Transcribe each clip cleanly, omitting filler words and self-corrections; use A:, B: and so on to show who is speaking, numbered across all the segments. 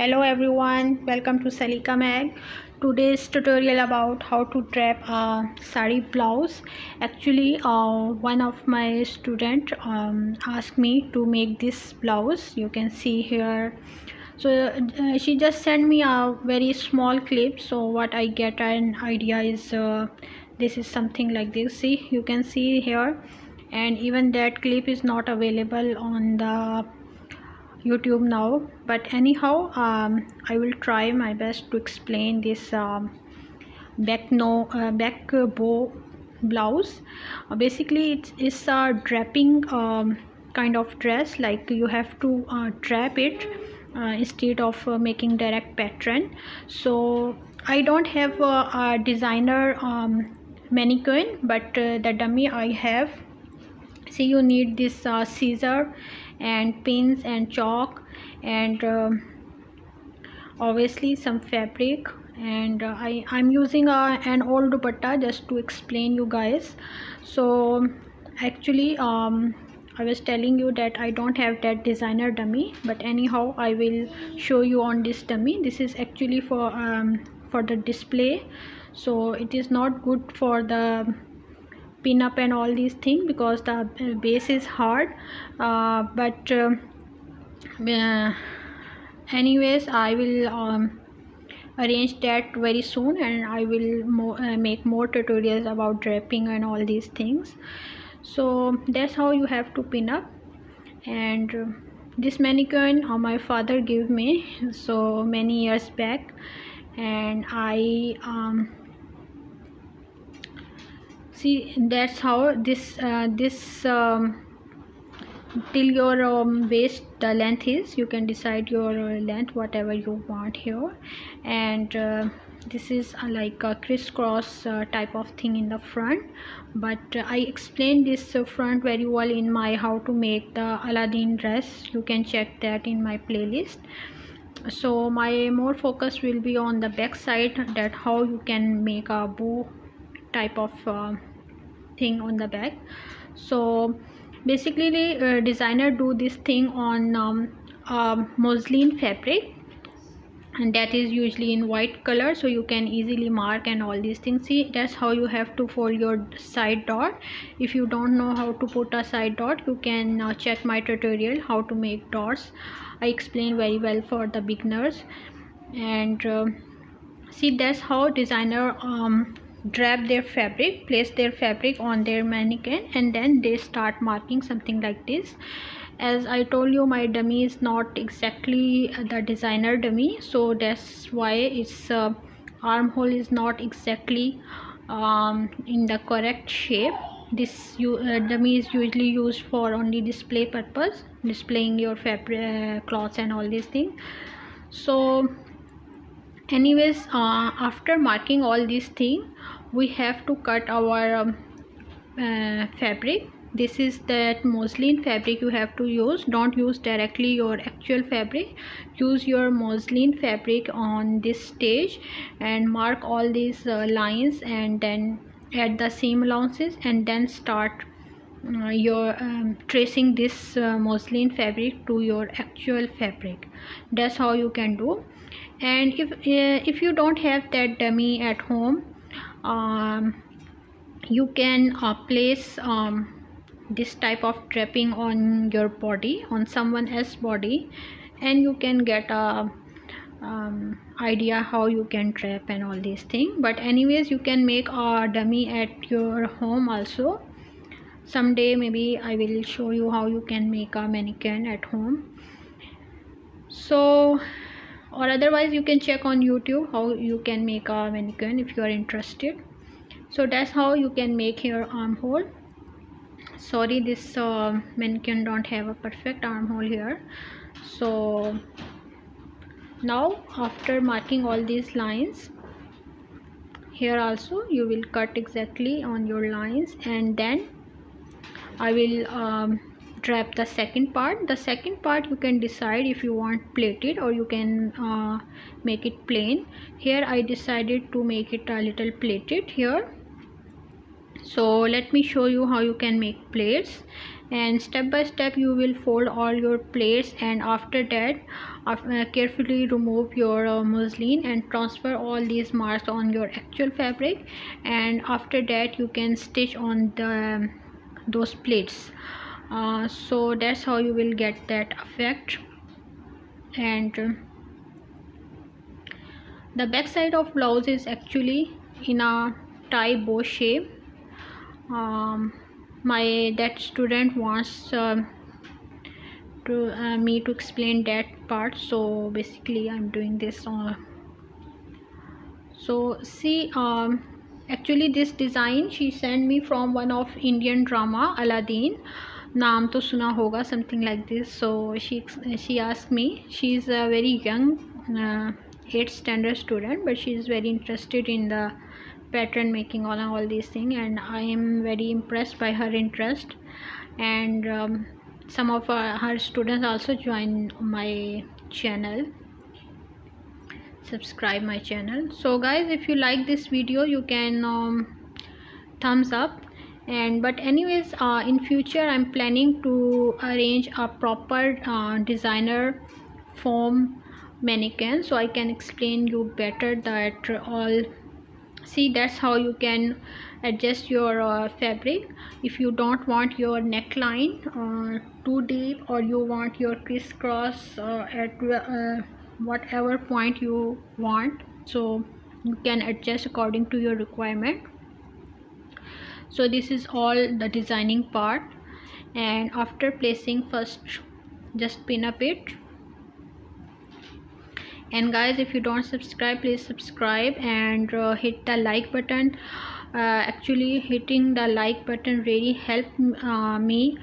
A: Hello everyone, welcome to Saliqa mag. Today's tutorial about how to drape a sari blouse. Actually, one of my student asked me to make this blouse. You can see here. So she just sent me a very small clip. So what I get an idea is this is something like this. See, you can see here, and even that clip is not available on the YouTube now, but anyhow, I will try my best to explain this back bow blouse. Basically it's a draping kind of dress, like you have to drape it instead of making direct pattern. So I don't have a designer mannequin, but the dummy I have. See, you need this scissor and pins and chalk and obviously some fabric, and I'm using an old dupatta just to explain you guys. So actually I was telling you that I don't have that designer dummy, but anyhow I will show you on this dummy. This is actually for the display, so it is not good for the pin up and all these things because the base is hard, but anyways I will arrange that very soon, and I will make more tutorials about draping and all these things. So that's how you have to pin up. And this mannequin my father gave me so many years back, and I see, that's how this till your waist the length is. You can decide your length whatever you want here. And this is like a crisscross type of thing in the front, but I explained this front very well in my how to make the Aladdin dress. You can check that in my playlist. So my more focus will be on the back side, that how you can make a bow type of thing on the back. So basically the designer do this thing on muslin fabric, and that is usually in white color, so you can easily mark and all these things. See, that's how you have to fold your side dot. If you don't know how to put a side dot, you can check my tutorial how to make dots. I explain very well for the beginners. And see, that's how designer drape their fabric, place their fabric on their mannequin, and then they start marking something like this. As I told you, my dummy is not exactly the designer dummy, so that's why its armhole is not exactly in the correct shape. This dummy is usually used for only display purpose, displaying your fabric cloths and all these things. So anyways, after marking all these things, we have to cut our fabric. This is that muslin fabric you have to use. Don't use directly your actual fabric, use your muslin fabric on this stage and mark all these lines, and then add the seam allowances, and then start your tracing this muslin fabric to your actual fabric. That's how you can do. And if you don't have that dummy at home, you can place this type of draping on your body, on someone else's body, and you can get a idea how you can drape and all these things. But anyways, you can make a dummy at your home also. Someday maybe I will show you how you can make a mannequin at home. So, or otherwise you can check on YouTube how you can make a mannequin if you are interested. So that's how you can make your armhole. Sorry, this mannequin don't have a perfect armhole here. So now after marking all these lines, here also you will cut exactly on your lines, and then I will drape the second part. The second part you can decide if you want plated or you can make it plain. Here I decided to make it a little plated here. So let me show you how you can make plaits, and step by step you will fold all your plaits, and after that carefully remove your muslin and transfer all these marks on your actual fabric, and after that you can stitch on those plaits. So that's how you will get that effect. And the back side of blouse is actually in a tie bow shape. That student wants me to explain that part, so basically I'm doing this. So see, actually this design she sent me from one of Indian drama, Aladdin. नाम तो सुना होगा, something like this. So she asked me, she is a very young 8th standard student, but she is very interested in the pattern making, all these things, and I am very impressed by her interest. And some of her students also join my channel, subscribe my channel. So guys, if you like this video you can thumbs up. And but anyways, in future I'm planning to arrange a proper designer foam mannequin, so I can explain you better that all. See, that's how you can adjust your fabric. If you don't want your neckline too deep, or you want your crisscross at whatever point you want, so you can adjust according to your requirement. So this is all the designing part, and after placing, first just pin up it. And guys, if you don't subscribe, please subscribe and hit the like button. Actually hitting the like button really helped me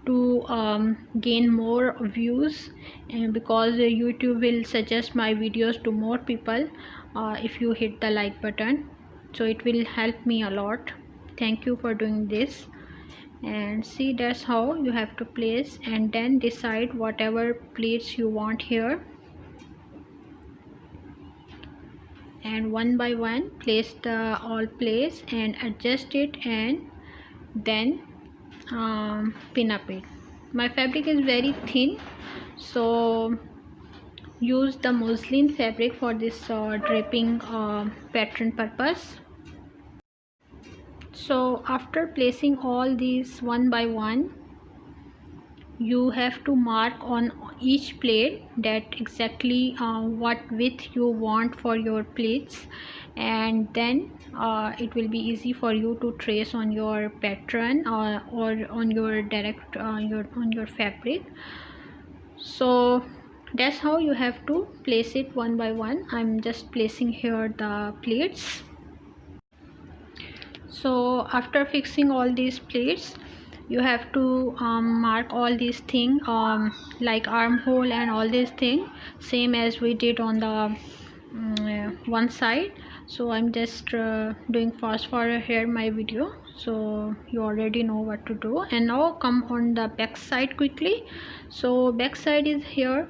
A: to gain more views, and because YouTube will suggest my videos to more people if you hit the like button, so it will help me a lot. Thank you for doing this. And see, that's how you have to place, and then decide whatever pleats you want here, and one by one place the all place and adjust it, and then pin up it. My fabric is very thin, so use the muslin fabric for this draping pattern purpose. So after placing all these one by one, you have to mark on each plate that exactly what width you want for your pleats, and then it will be easy for you to trace on your pattern or on your direct on your fabric. So that's how you have to place it one by one. I'm just placing here the pleats. So after fixing all these pleats, you have to mark all these things like armhole and all these things, same as we did on the one side. So I'm just doing fast forward here my video, so you already know what to do. And now come on the back side quickly. So back side is here,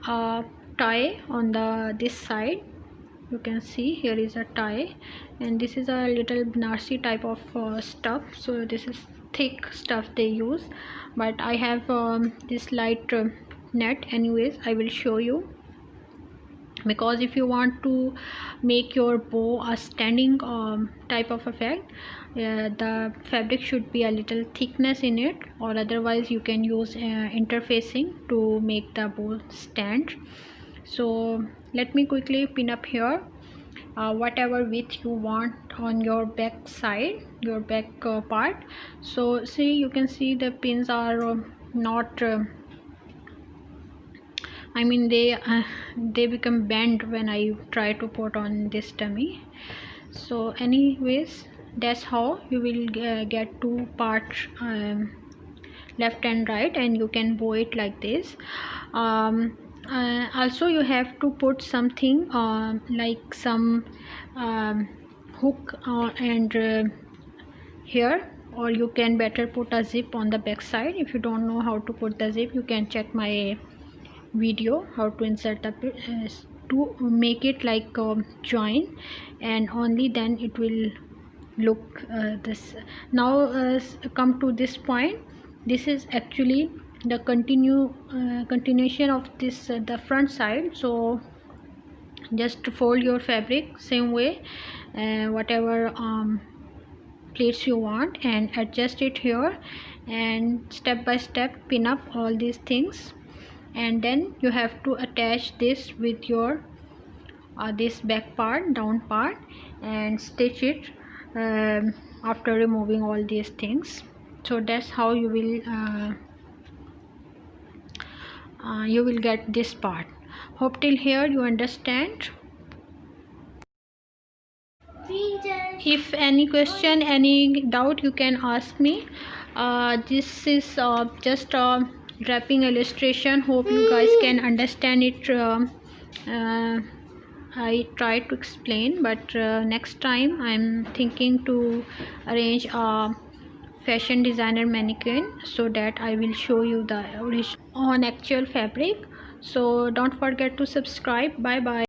A: tie on this side. You can see here is a tie, and this is a little Banarsi type of stuff. So this is thick stuff they use, but I have this light net. Anyways, I will show you, because if you want to make your bow a standing type of effect, the fabric should be a little thickness in it, or otherwise you can use interfacing to make the bow stand. So let me quickly pin up here whatever width you want on your back side, your back part. So see, you can see the pins are not I mean they become bent when I try to put on this dummy. So anyways, that's how you will get two parts, left and right, and you can bow it like this. Also you have to put something like some hook and here, or you can better put a zip on the back side. If you don't know how to put the zip, you can check my video how to insert the to make it like join, and only then it will look this. Now come to this point. This is actually the continuation of this the front side. So just fold your fabric same way, whatever pleats you want, and adjust it here, and step by step pin up all these things, and then you have to attach this with your this back part, down part, and stitch it after removing all these things. So that's how you will get this part. Hope till here you understand. If any question, any doubt, you can ask me. This is just a draping illustration. Hope you guys can understand it. I tried to explain, but next time I'm thinking to arrange a fashion designer mannequin, so that I will show you the original on actual fabric. So don't forget to subscribe. Bye bye.